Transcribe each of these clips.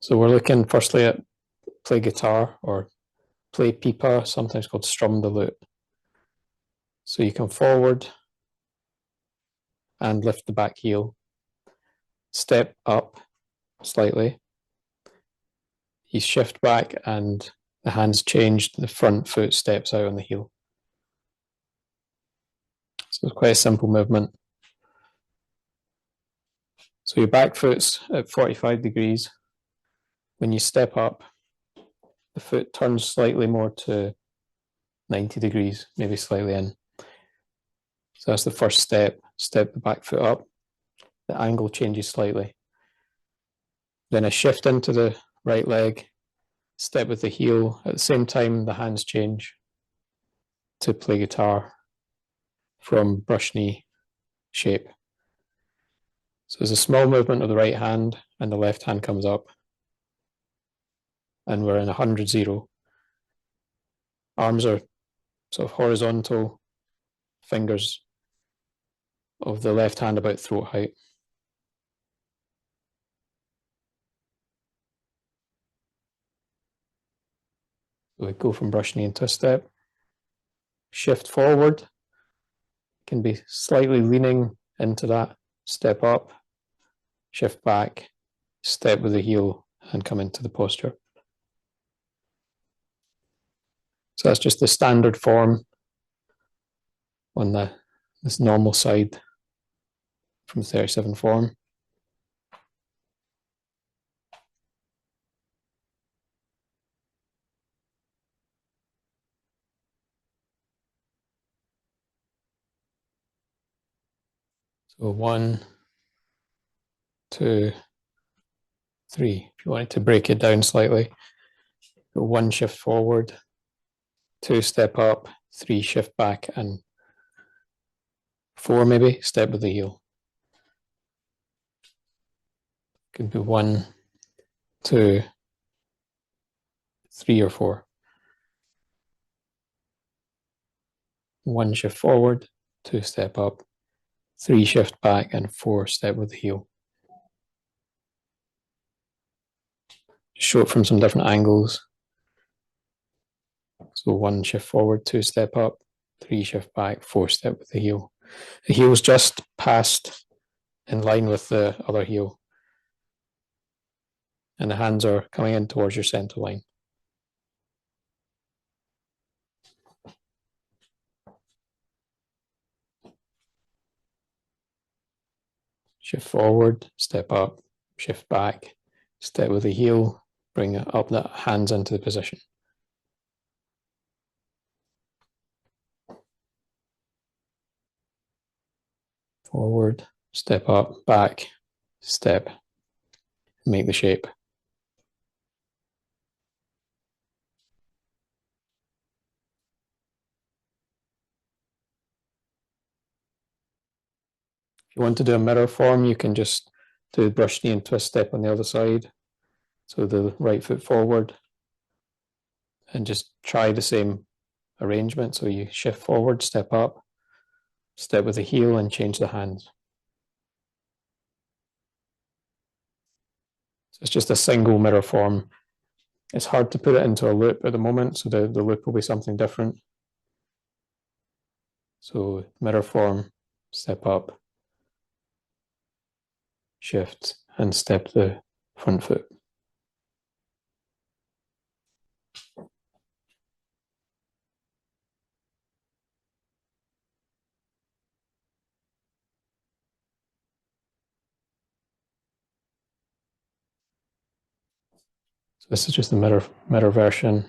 So we're looking firstly at play guitar or play pipa, sometimes called strum the lute. So you come forward and lift the back heel, step up slightly, you shift back and the hands change, the front foot steps out on the heel. So it's quite a simple movement. So your back foot's at 45 degrees. When you step up, the foot turns slightly more to 90 degrees, maybe slightly in. So that's the first step. Step the back foot up. The angle changes slightly. Then a shift into the right leg, step with the heel. At the same time, the hands change to play guitar from brush knee shape. So there's a small movement of the right hand and the left hand comes up. And we're in 100-0. Arms are sort of horizontal, fingers of the left hand about throat height. So we go from brush knee into a step. Shift forward. Can be slightly leaning into that. Step up. Shift back. Step with the heel and come into the posture. So that's just the standard form on this normal side from 37 form. So 1, 2, 3. If you wanted to break it down slightly, go 1 shift forward, 2 step up, 3 shift back, and 4 maybe step with the heel. Could be 1, 2, 3 or 4. 1 shift forward, 2 step up, 3 shift back, and 4 step with the heel. Show it from some different angles. So 1 shift forward, 2 step up, 3 shift back, 4 step with the heel. The heel's just passed in line with the other heel. And the hands are coming in towards your center line. Shift forward, step up, shift back, step with the heel, bring it up, the hands into the position. Forward, step up, back, step, make the shape. If you want to do a mirror form, you can just do brush knee and twist step on the other side. So the right foot forward and just try the same arrangement. So you shift forward, step up, step with the heel and change the hands. So it's just a single mirror form. It's hard to put it into a loop at the moment, so the loop will be something different. So mirror form, step up, shift, and step the front foot. So this is just the mirror version.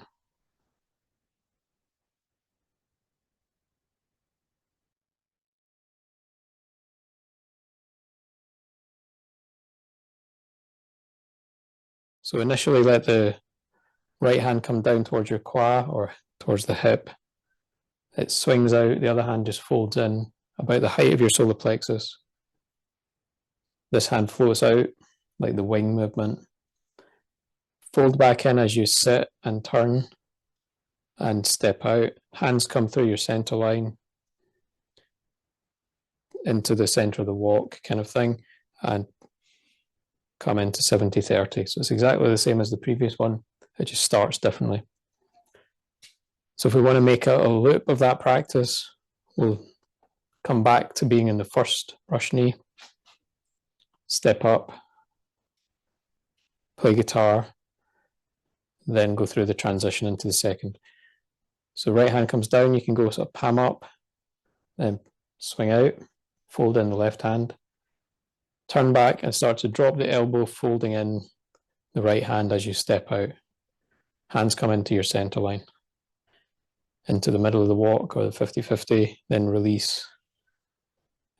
So initially let the right hand come down towards your quad or towards the hip. It swings out, the other hand just folds in about the height of your solar plexus. This hand floats out like the wing movement. Fold back in as you sit and turn and step out. Hands come through your center line into the center of the walk kind of thing. And come into 70-30. So it's exactly the same as the previous one. It just starts differently. So if we want to make a loop of that practice, we'll come back to being in the first brush knee, step up, play guitar, then go through the transition into the second. So right hand comes down, you can go sort of palm up, then swing out, fold in the left hand, turn back and start to drop the elbow, folding in the right hand as you step out. Hands come into your center line, into the middle of the walk or the 50-50, then release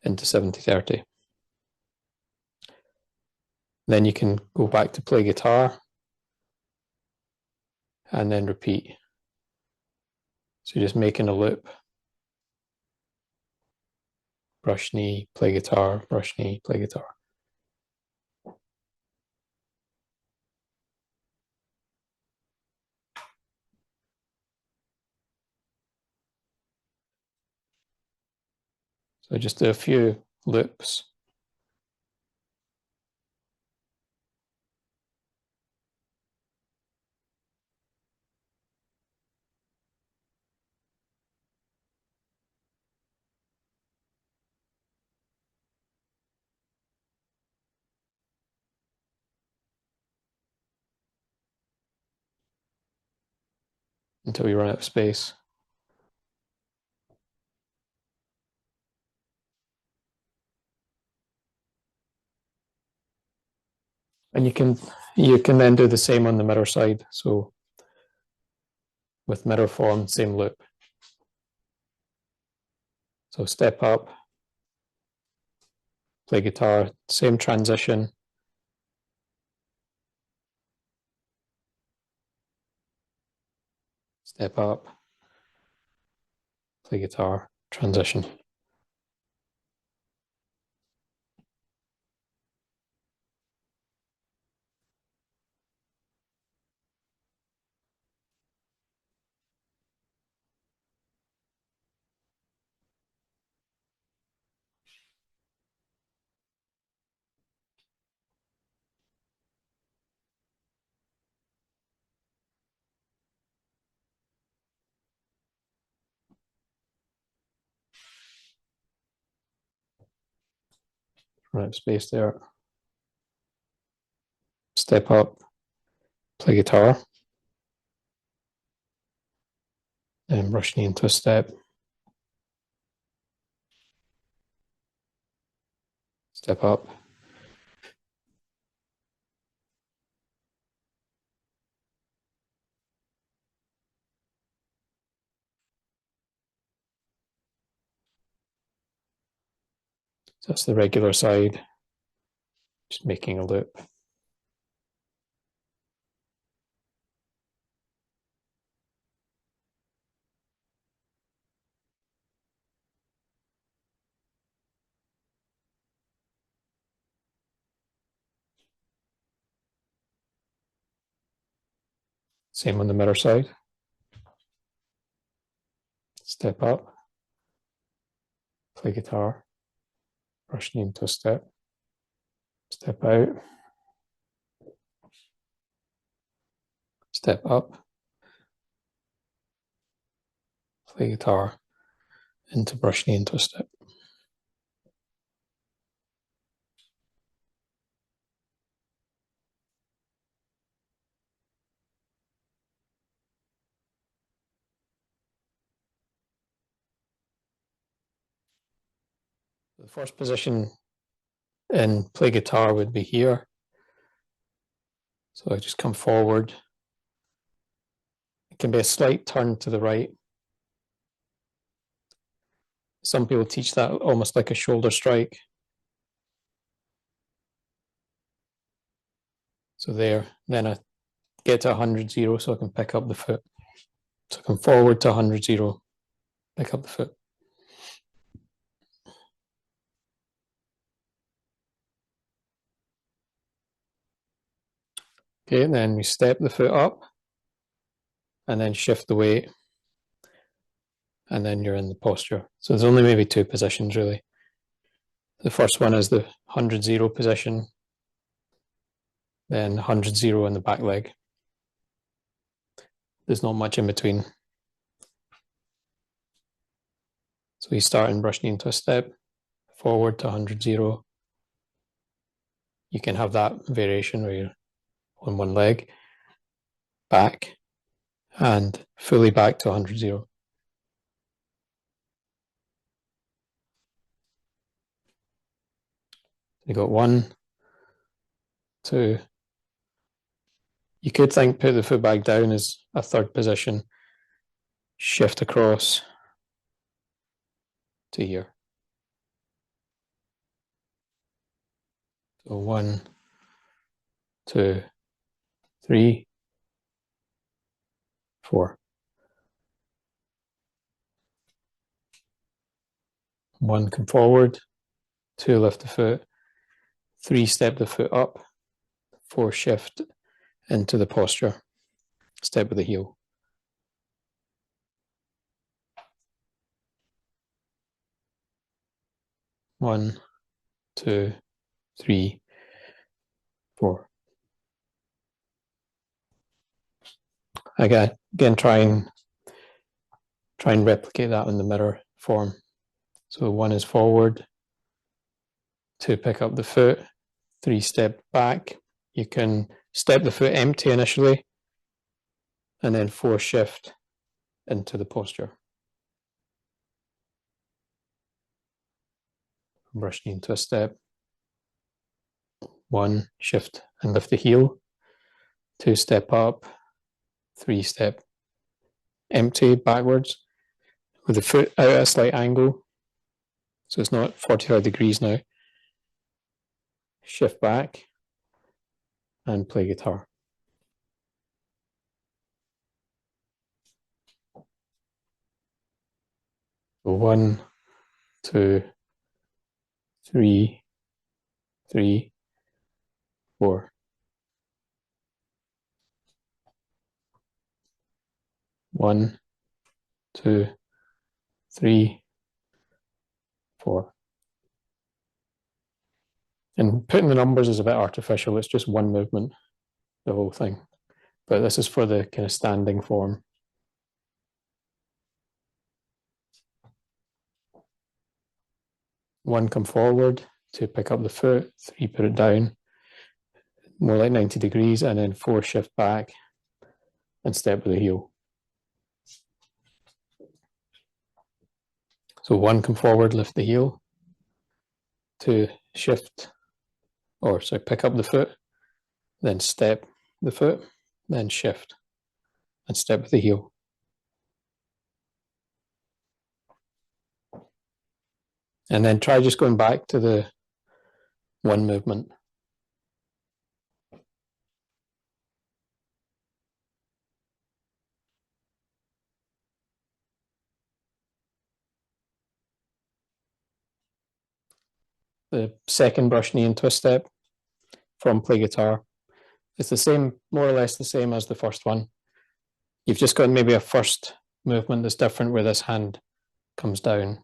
into 70-30. Then you can go back to play guitar and then repeat. So you're just making a loop. Brush knee, play guitar, brush knee, play guitar. So just do a few loops. Until you run out of space. And you can then do the same on the mirror side. So with mirror form, same loop. So step up, play guitar, same transition. Step up, play guitar, transition. Run out of space there. Step up, play guitar, and brush knee into a step. Step up. So that's the regular side, just making a loop. Same on the mirror side. Step up, play guitar, brush knee into a step, step out, step up, play guitar, into brush knee into a step. The first position in play guitar would be here. So I just come forward. It can be a slight turn to the right. Some people teach that almost like a shoulder strike. So there, then I get to 100-0 so I can pick up the foot. So I come forward to 100-0, pick up the foot. Okay, and then we step the foot up and then shift the weight. And then you're in the posture. So there's only maybe two positions really. The first one is the 100-0 position. then 100-0 in the back leg. There's not much in between. So you start in brush knee into a step, forward to 100-0. You can have that variation where you're on one leg, back, and fully back to 100-0. You got 1, 2. You could think put the foot back down as a third position, shift across to here. So 1, 2, 3, 4. 1, come forward, 2, lift the foot, 3, step the foot up, 4, shift into the posture, step with the heel. 1, 2, 3, 4. Again, try and replicate that in the mirror form. So 1 is forward, 2, pick up the foot, 3, step back. You can step the foot empty initially, and then 4, shift into the posture. Brush knee into a step. 1, shift and lift the heel. 2, step up. 3, step empty backwards with the foot out at a slight angle. So it's not 45 degrees now. Shift back and play guitar. So 1, 2, 3, 3, 4. 1, 2, 3, 4. And putting the numbers is a bit artificial. It's just one movement, the whole thing. But this is for the kind of standing form. 1, come forward, 2, pick up the foot, 3, put it down, more like 90 degrees, and then 4, shift back and step with the heel. So 1, come forward, lift the heel, 2, shift, pick up the foot, then step the foot, then shift and step with the heel. And then try just going back to the one movement. The second brush knee into a step from play guitar. It's the same, more or less the same as the first one. You've just got maybe a first movement that's different where this hand comes down.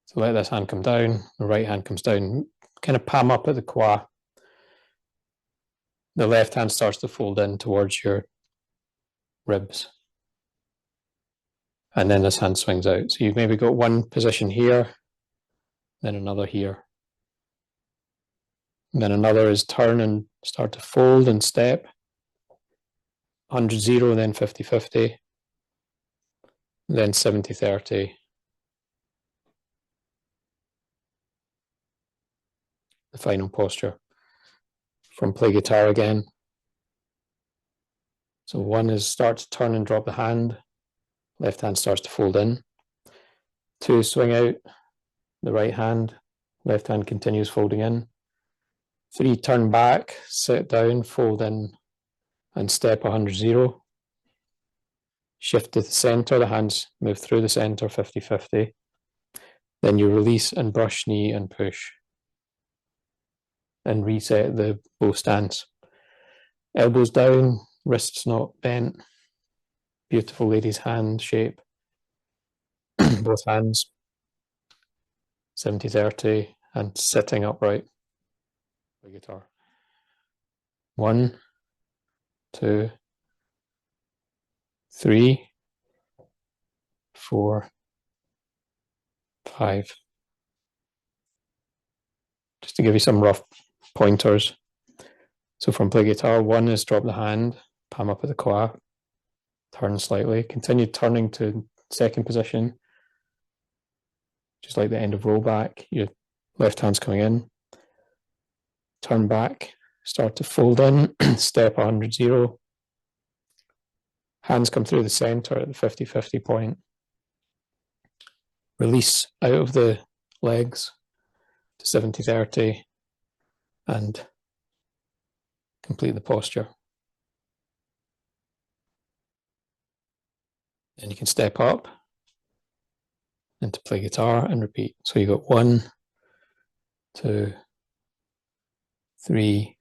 So let this hand come down, the right hand comes down, kind of palm up at the quad. The left hand starts to fold in towards your ribs. And then this hand swings out. So you've maybe got one position here, then another here. And then another is turn and start to fold and step. 100-0, then 50-50, then 70-30. The final posture from play guitar again. So 1 is start to turn and drop the hand. Left hand starts to fold in. 2, swing out the right hand. Left hand continues folding in. 3, turn back, sit down, fold in, and step 100-0. Shift to the center, the hands move through the center 50-50. Then you release and brush knee and push. And reset the bow stance. Elbows down, wrists not bent. Beautiful lady's hand shape. Both hands. 70-30 and sitting upright. The guitar. 1, 2, 3, 4, 5. Just to give you some rough pointers. So from play guitar, 1 is drop the hand, palm up at the qua, turn slightly, continue turning to second position, just like the end of roll back. Your left hand's coming in, turn back, start to fold in, step 100, 0. Hands come through the center at the 50-50 point. Release out of the legs to 70-30 and complete the posture. Then you can step up into play guitar and repeat. So you got 1, 2, 3,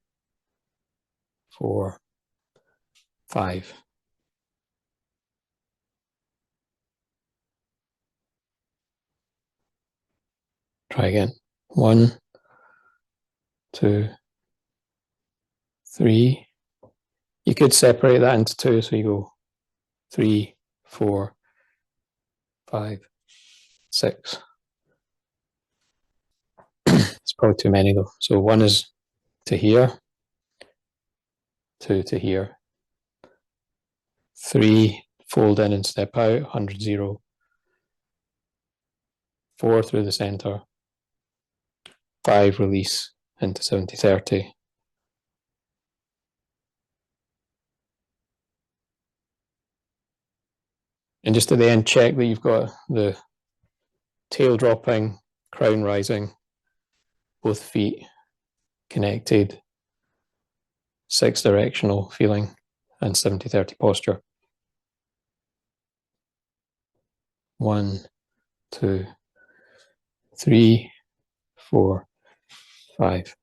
4, 5. Try again. 1, 2, 3. You could separate that into 2, so you go 3, 4, 5, 6. It's probably too many though. So 1 is to here, 2 to here, 3 fold in and step out, 100, 0. 4 through the center, 5 release into 70-30. And just at the end, check that you've got the tail dropping, crown rising, both feet connected, 6 directional feeling, and 70-30 posture. 1, 2, 3, 4, 5.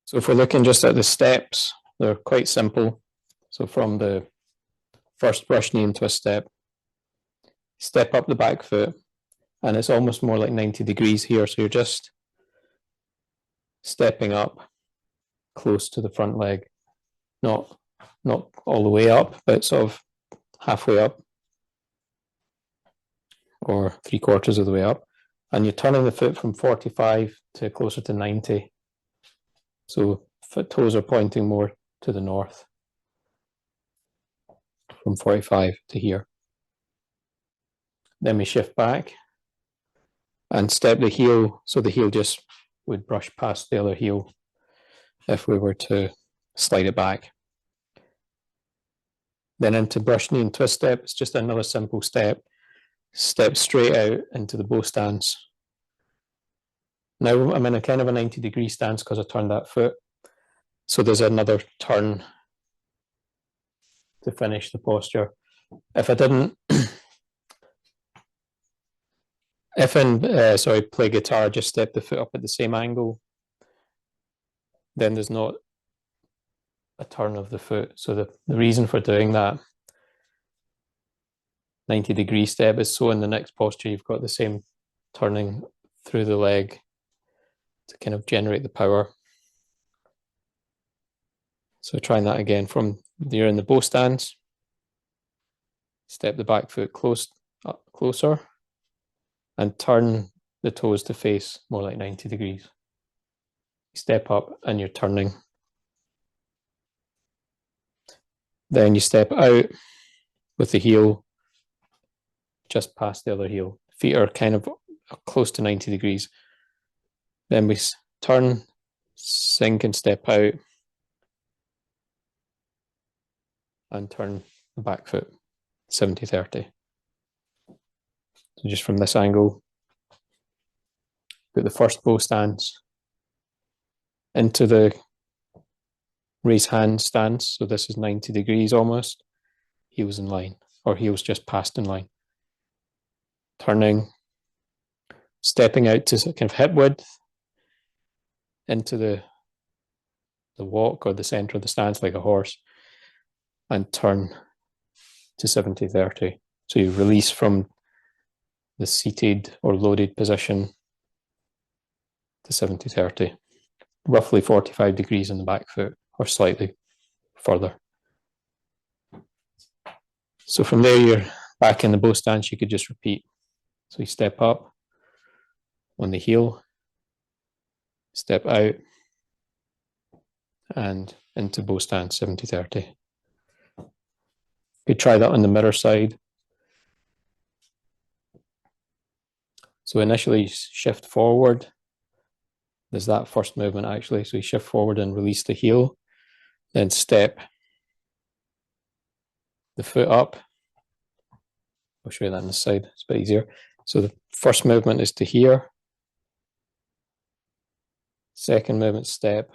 So if we're looking just at the steps, they're quite simple. So from the first brush knee and twist step, step up the back foot, and it's almost more like 90 degrees here. So you're just stepping up close to the front leg, not all the way up, but sort of halfway up or 3/4 of the way up. And you're turning the foot from 45 to closer to 90. So foot toes are pointing more to the north from 45 to here. Then we shift back and step the heel, so the heel just would brush past the other heel if we were to slide it back. Then into brush knee and twist step, it's just another simple step. Step straight out into the bow stance. Now I'm in a kind of a 90-degree stance because I turned that foot. So there's another turn to finish the posture. If I didn't, if in, play guitar, just step the foot up at the same angle, then there's not a turn of the foot. So the reason for doing that 90-degree step is so in the next posture you've got the same turning through the leg to kind of generate the power. So trying that again from you're in the bow stance, step the back foot closer and turn the toes to face more like 90 degrees. Step up and you're turning. Then you step out with the heel just past the other heel. Feet are kind of close to 90 degrees. Then we turn, sink and step out and turn the back foot 70-30. So just from this angle, put the first bow stance into the raise hand stance. So this is 90 degrees almost, heels in line, or heels just past in line. Turning, stepping out to kind of hip width into the walk or the center of the stance like a horse, and turn to 70-30. So you release from the seated or loaded position to 70-30. roughly 45 degrees in the back foot or slightly further. So from there, you're back in the bow stance. You could just repeat. So you step up on the heel, step out, and into bow stance 70-30. You could try that on the mirror side. So initially shift forward. There's that first movement actually. So you shift forward and release the heel, then step the foot up. I'll show you that on this side, it's a bit easier. So the first movement is to here. Second movement, step,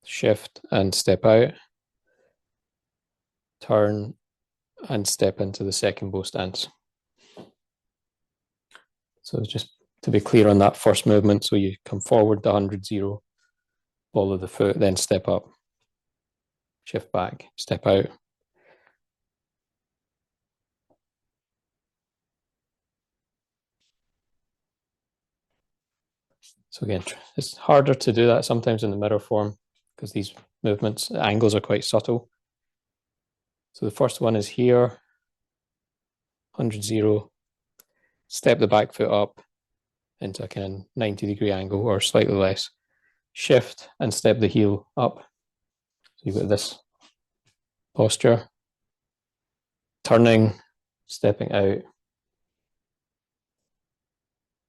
shift and step out. Turn and step into the second bow stance. So just to be clear on that first movement, so you come forward the 100-0, ball of the foot, then step up, shift back, step out. So again, it's harder to do that sometimes in the mirror form because these movements, the angles are quite subtle. So the first one is here, 100-0, step the back foot up into a kind of 90-degree angle or slightly less, shift and step the heel up. So you've got this posture, turning, stepping out,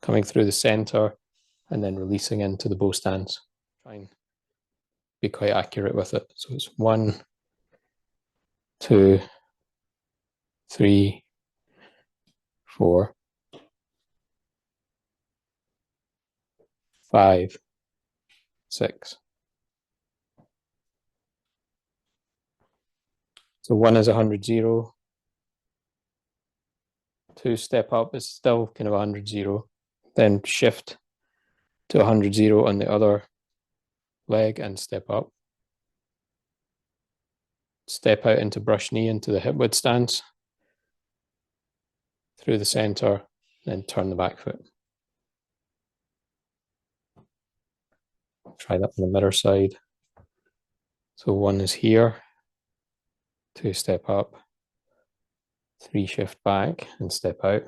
coming through the center, and then releasing into the bow stance. Try and be quite accurate with it. So it's 1, 2, 3, 4, 5, 6. So 1 is 100-0. 2, step up is still kind of 100-0. Then shift to 100-0 on the other leg and step up. Step out into brush knee into the hip width stance. Through the center, then turn the back foot. Try that on the mirror side. So 1 is here, 2, step up, 3, shift back and step out.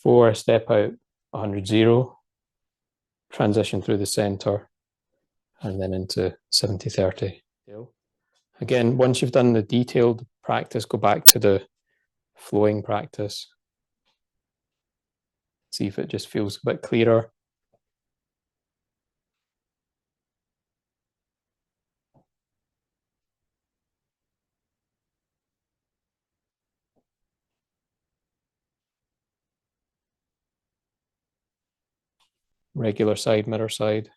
4, step out 100-0, transition through the center, and then into 70-30. Again, once you've done the detailed practice, go back to the flowing practice. See if it just feels a bit clearer. Regular side, mirror side.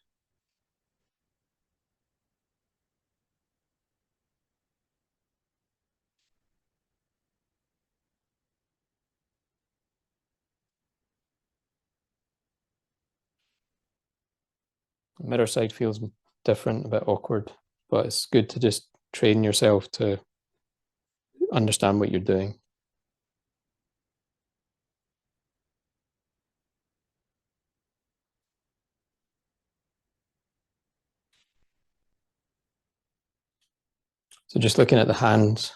Mirror side feels different, a bit awkward, but it's good to just train yourself to understand what you're doing. So just looking at the hands,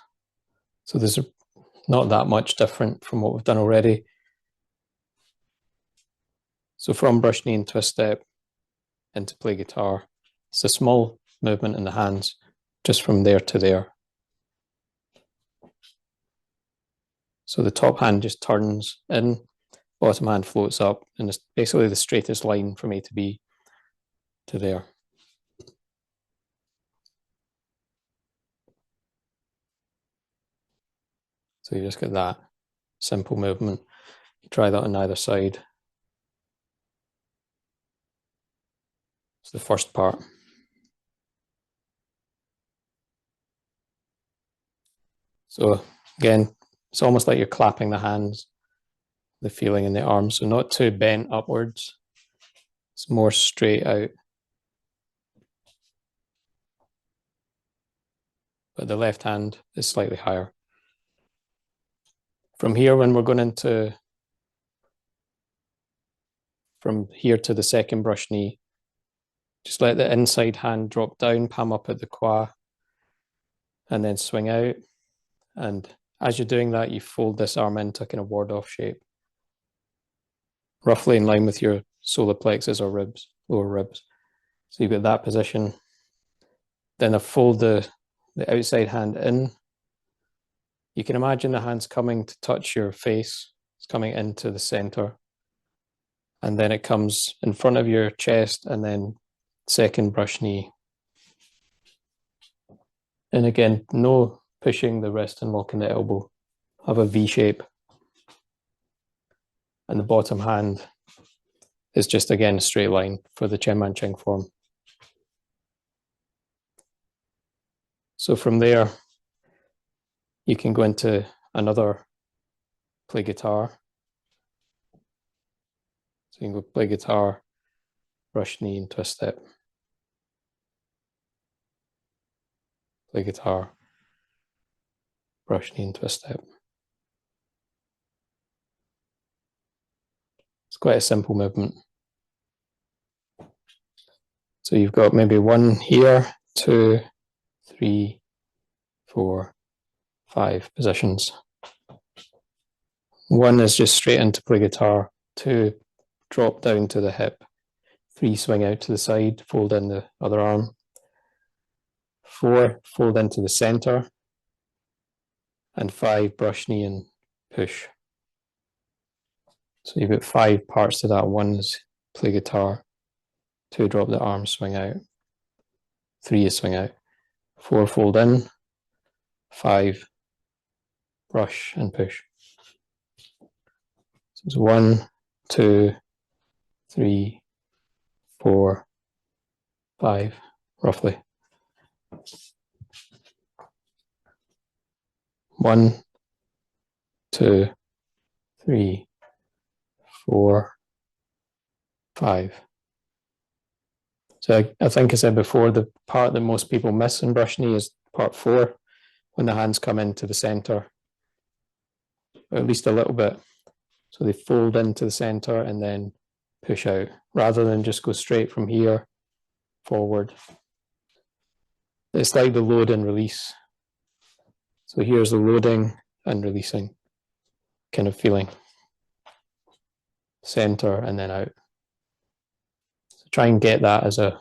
so there's not that much different from what we've done already. So from brush knee and twist step into play guitar, it's a small movement in the hands, just from there to there. So the top hand just turns in, bottom hand floats up, and it's basically the straightest line from A to B to there. So you just get that simple movement. You try that on either side. It's the first part. So again, it's almost like you're clapping the hands, the feeling in the arms. So not too bent upwards. It's more straight out. But the left hand is slightly higher. From here, when we're going into from here to the second brush knee. Just let the inside hand drop down, palm up at the qua, and then swing out. And as you're doing that, you fold this arm into kind of ward-off shape, roughly in line with your solar plexus or ribs, lower ribs. So you've got that position. Then I fold the outside hand in. You can imagine the hand's coming to touch your face. It's coming into the center. And then it comes in front of your chest and then second brush knee. And again, no pushing the wrist and locking the elbow. Have a V shape. And the bottom hand is just, again, a straight line for the Chen Man Ching form. So from there, you can go into another play guitar. So you can go play guitar, brush knee and twist step. Play guitar, brush knee and twist step. It's quite a simple movement. So you've got maybe 1 here, 2, 3, 4, 5 positions. 1 is just straight into play guitar, 2 drop down to the hip, 3 swing out to the side, fold in the other arm, 4 fold into the center, and 5 brush knee and push. So you've got 5 parts to that. 1 is play guitar, 2 drop the arm, swing out, 3 is swing out, 4 fold in, 5 brush and push. So it's 1, 2, 3, 4, 5, roughly. 1, 2, 3, 4, 5. So I think I said before, the part that most people miss in brush knee is part 4, when the hands come into the center, or at least a little bit. So they fold into the center and then push out, rather than just go straight from here forward. It's like the load and release. So here's the loading and releasing kind of feeling. Center and then out. So try and get that as the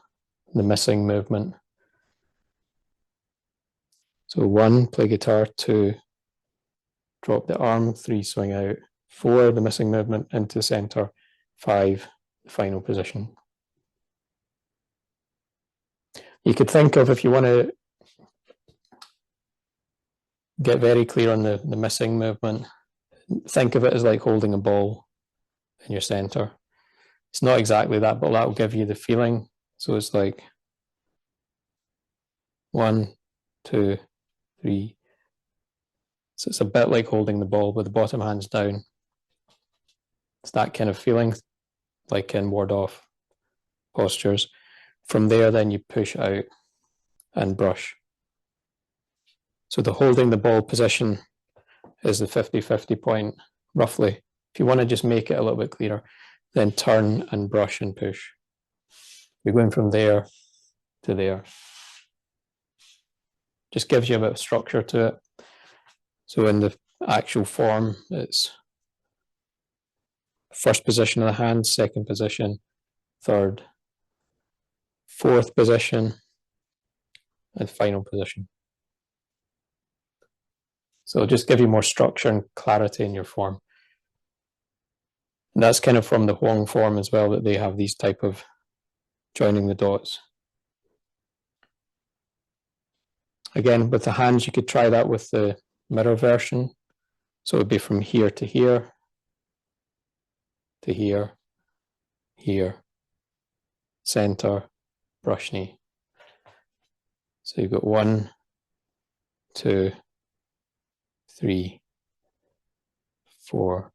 missing movement. So 1, play guitar, 2, drop the arm, 3, swing out, 4, the missing movement into the center, 5, the final position. You could think of, if you want to get very clear on the missing movement, think of it as like holding a ball in your center. It's not exactly that, but that will give you the feeling. So it's like 1, 2, 3. So it's a bit like holding the ball with the bottom hands down. It's that kind of feeling, like in ward-off postures. From there, then you push out and brush. So the holding the ball position is the 50-50 point, roughly. If you want to just make it a little bit clearer, then turn and brush and push. You're going from there to there. Just gives you a bit of structure to it. So in the actual form, it's first position of the hand, second position, third, fourth position, and final position. So just give you more structure and clarity in your form. And that's kind of from the Huang form as well, that they have these type of joining the dots. Again, with the hands, you could try that with the mirror version. So it would be from here to here, to here, here, center, brush knee. So you've got 1, 2, 3, 4,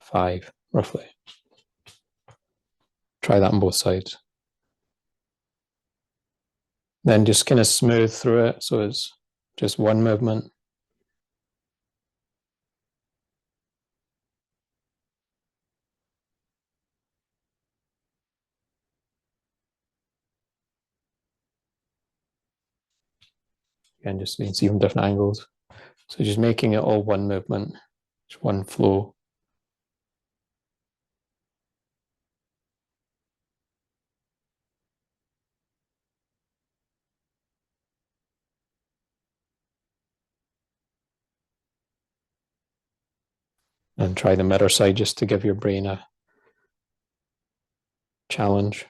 5, roughly. Try that on both sides. Then just kind of smooth through it, so it's just one movement. Again, just so you can see from different angles. So just making it all one movement, just one flow. And try the mirror side just to give your brain a challenge.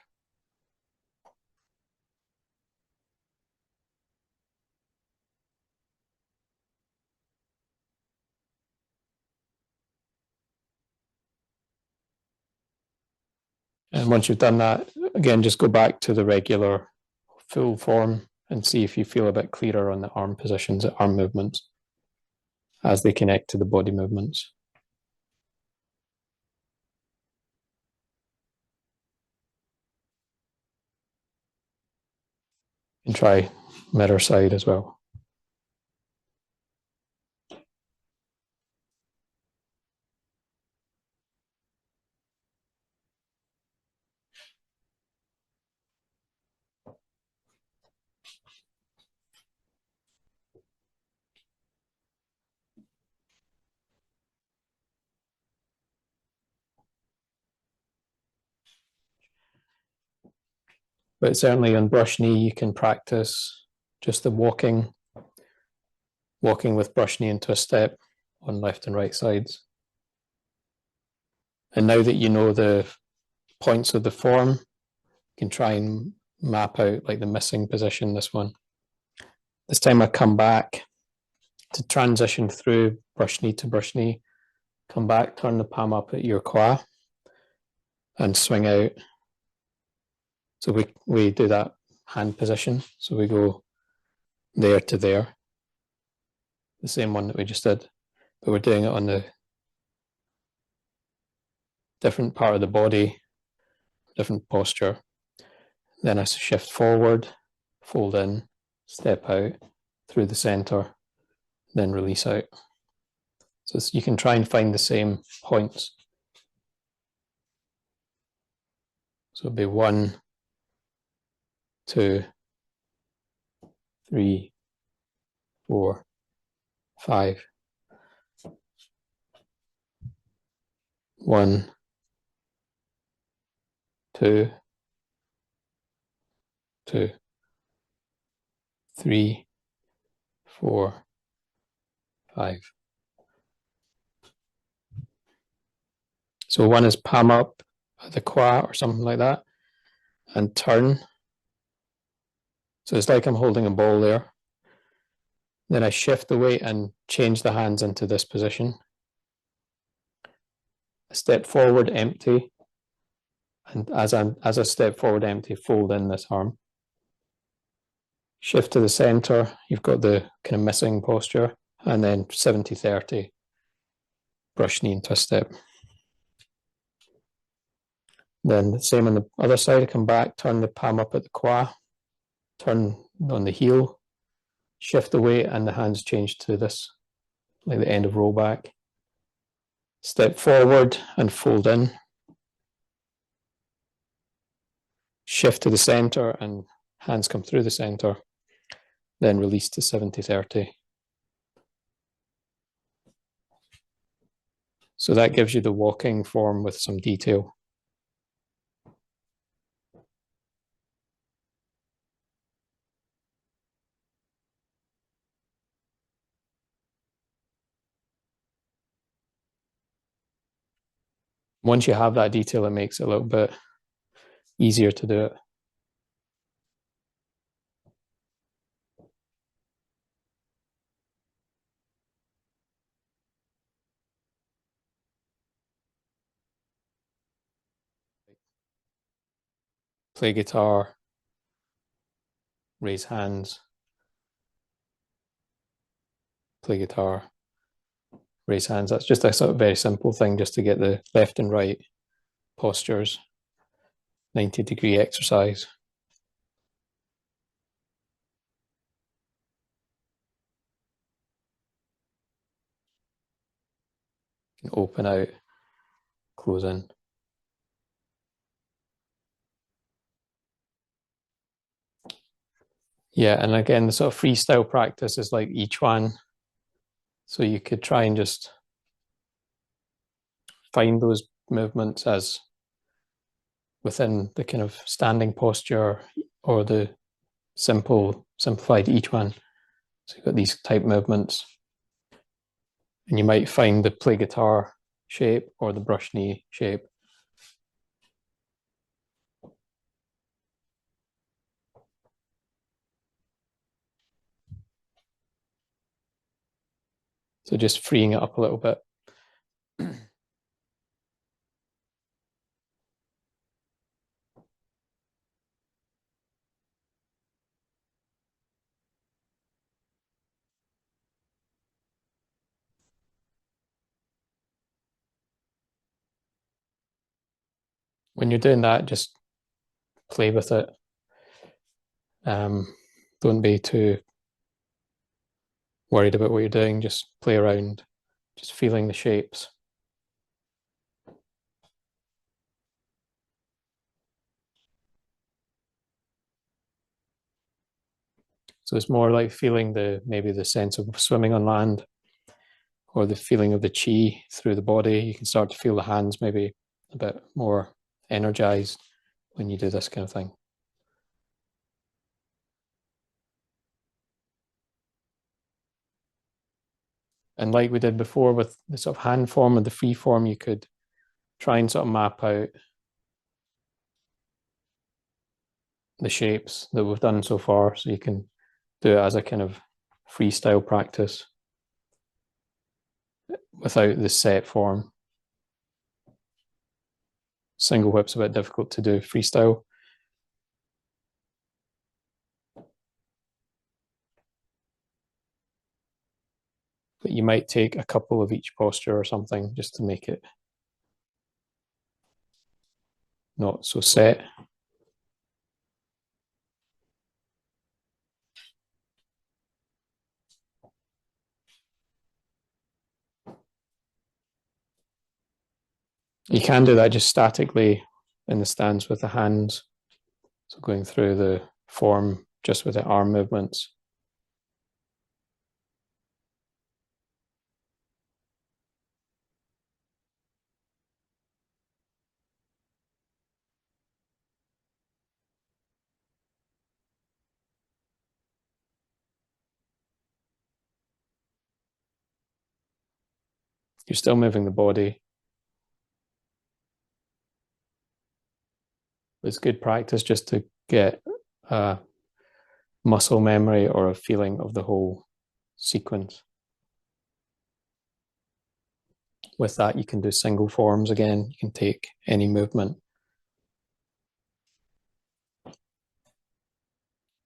And once you've done that, again, just go back to the regular full form and see if you feel a bit clearer on the arm positions, the arm movements, as they connect to the body movements. And try mirror side as well. But certainly on brush knee, you can practice just the walking with brush knee into a step on left and right sides. And now that you know the points of the form, you can try and map out like the missing position, this one. This time I come back to transition through brush knee to brush knee. Come back, turn the palm up at your qua and swing out. So we do that hand position. So we go there to there, the same one that we just did, but we're doing it on the different part of the body, different posture. Then I shift forward, fold in, step out through the center, then release out. So you can try and find the same points. So it'll be 1, 2, 3, 4, 5. 1, 2, 2, 3, 4, 5. So one is palm up at the qua or something like that and turn. So it's like I'm holding a ball there. Then I shift the weight and change the hands into this position. A step forward, empty. And as I step forward, empty, fold in this arm. Shift to the center. You've got the kind of missing posture. And then 70-30. Brush knee into a step. Then the same on the other side. I come back, turn the palm up at the qua, turn on the heel, shift the weight, and the hands change to this, like the end of rollback. Step forward and fold in. Shift to the center and hands come through the center. Then release to 70-30. So that gives you the walking form with some detail. Once you have that detail, it makes it a little bit easier to do it. Play guitar, raise hands, play guitar, raise hands. That's just a sort of very simple thing just to get the left and right postures, 90-degree exercise. Open out, close in. Yeah, and again, the sort of freestyle practice is like each one. So you could try and just find those movements as within the kind of standing posture or the simplified each one. So you've got these type movements, and you might find the play guitar shape or the brush knee shape. So just freeing it up a little bit. When you're doing that, just play with it. Don't be too worried about what you're doing. Just play around, just feeling the shapes. So it's more like feeling maybe the sense of swimming on land, or the feeling of the chi through the body. You can start to feel the hands maybe a bit more energized when you do this kind of thing. And like we did before with the sort of hand form and the free form, you could try and sort of map out the shapes that we've done so far. So you can do it as a kind of freestyle practice without the set form. Single whip's a bit difficult to do freestyle. But you might take a couple of each posture or something just to make it not so set. You can do that just statically in the stance with the hands. So going through the form just with the arm movements. You're still moving the body. It's good practice just to get a muscle memory or a feeling of the whole sequence. With that, you can do single forms again. You can take any movement.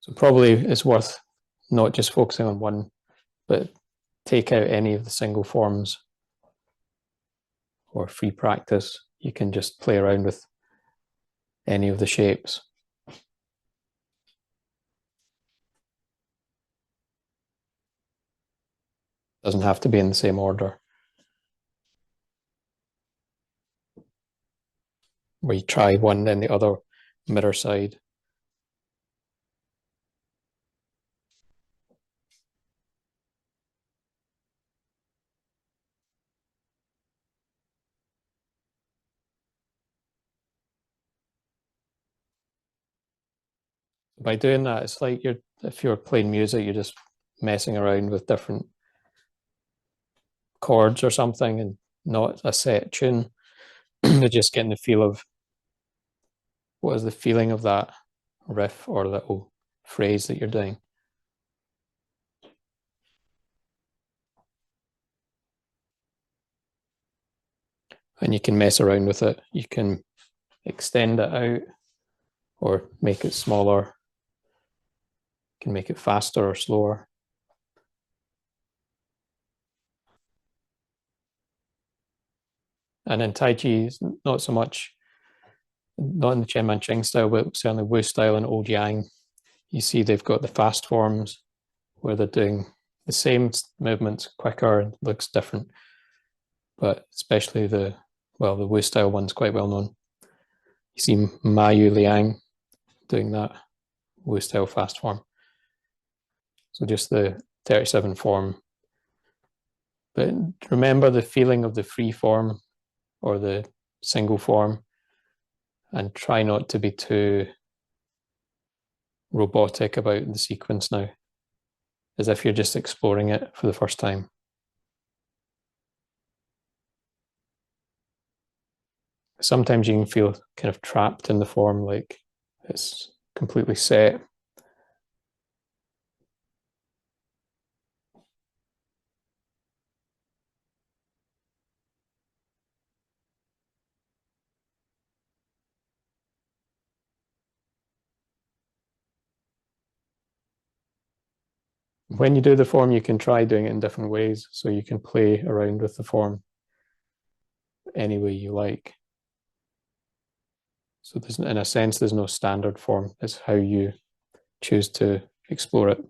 So probably it's worth not just focusing on one, but take out any of the single forms or free practice. You can just play around with any of the shapes. Doesn't have to be in the same order. Where you try one then the other mirror side. By doing that, it's like if you're playing music, you're just messing around with different chords or something and not a set tune. You're just getting the feel of what is the feeling of that riff or little phrase that you're doing. And you can mess around with it. You can extend it out or make it smaller. You can make it faster or slower. And in Tai Chi, not so much, not in the Chen Manching style, but certainly Wu style and Old Yang, you see they've got the fast forms where they're doing the same movements quicker and looks different. But especially the Wu style one's quite well known. You see Mayu Liang doing that Wu style fast form. So just the 37 form. But remember the feeling of the free form or the single form, and try not to be too robotic about the sequence now, as if you're just exploring it for the first time. Sometimes you can feel kind of trapped in the form, like it's completely set. When you do the form, you can try doing it in different ways. So you can play around with the form any way you like. So there's, in a sense, there's no standard form. It's how you choose to explore it.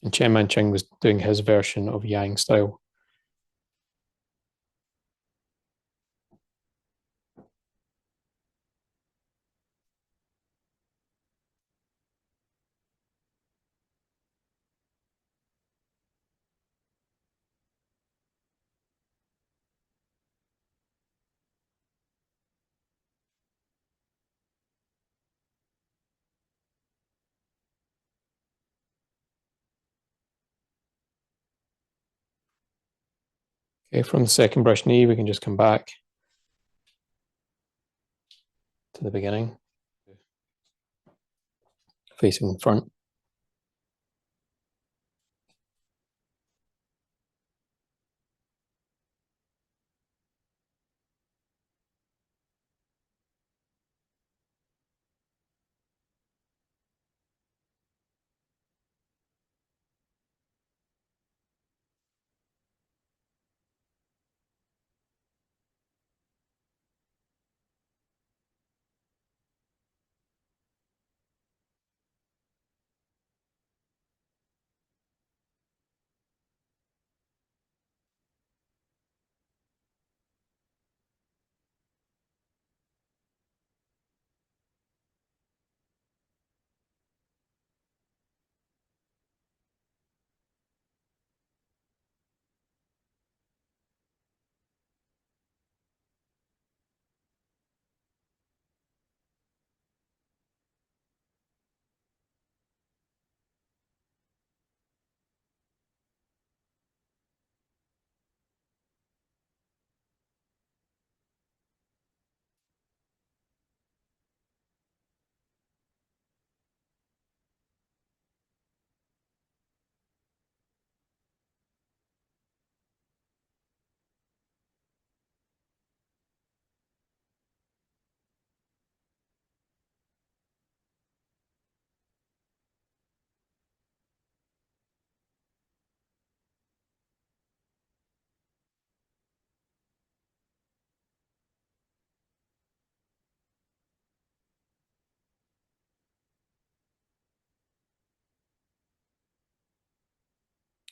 And Chen Manching was doing his version of Yang style. Okay, from the second brush knee, we can just come back to the beginning, facing the front.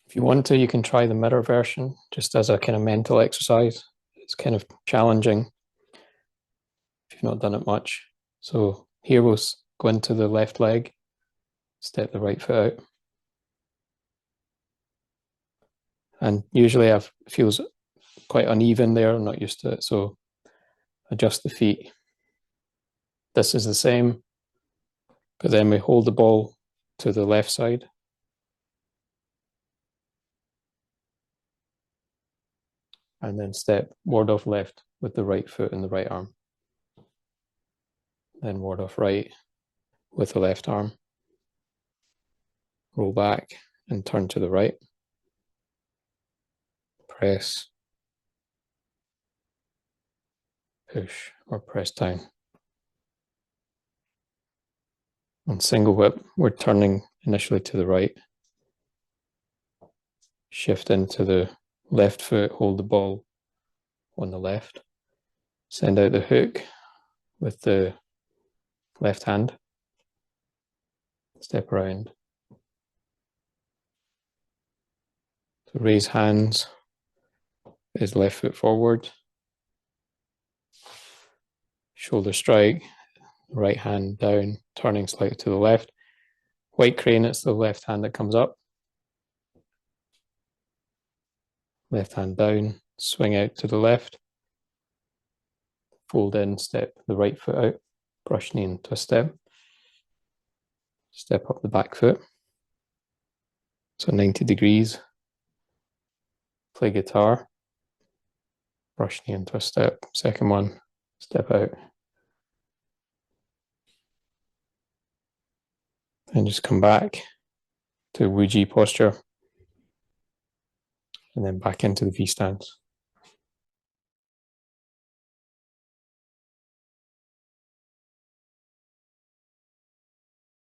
If you want to, you can try the mirror version just as a kind of mental exercise. It's kind of challenging if you've not done it much. So here we'll go into the left leg, step the right foot out. And usually it feels quite uneven there. I'm not used to it. So adjust the feet. This is the same, but then we hold the ball to the left side. And then step ward off left with the right foot and the right arm. Then ward off right with the left arm. Roll back and turn to the right. Press, push, or press down. On single whip, we're turning initially to the right. Shift into the left foot, hold the ball on the left. Send out the hook with the left hand. Step around. So raise hands is left foot forward. Shoulder strike, right hand down, turning slightly to the left. White crane, it's the left hand that comes up. Left hand down, swing out to the left. Fold in, step the right foot out, brush knee into a step. Step up the back foot. So 90 degrees. Play guitar. Brush knee into a step. Second one, step out. And just come back to Wuji posture. And then back into the V stance.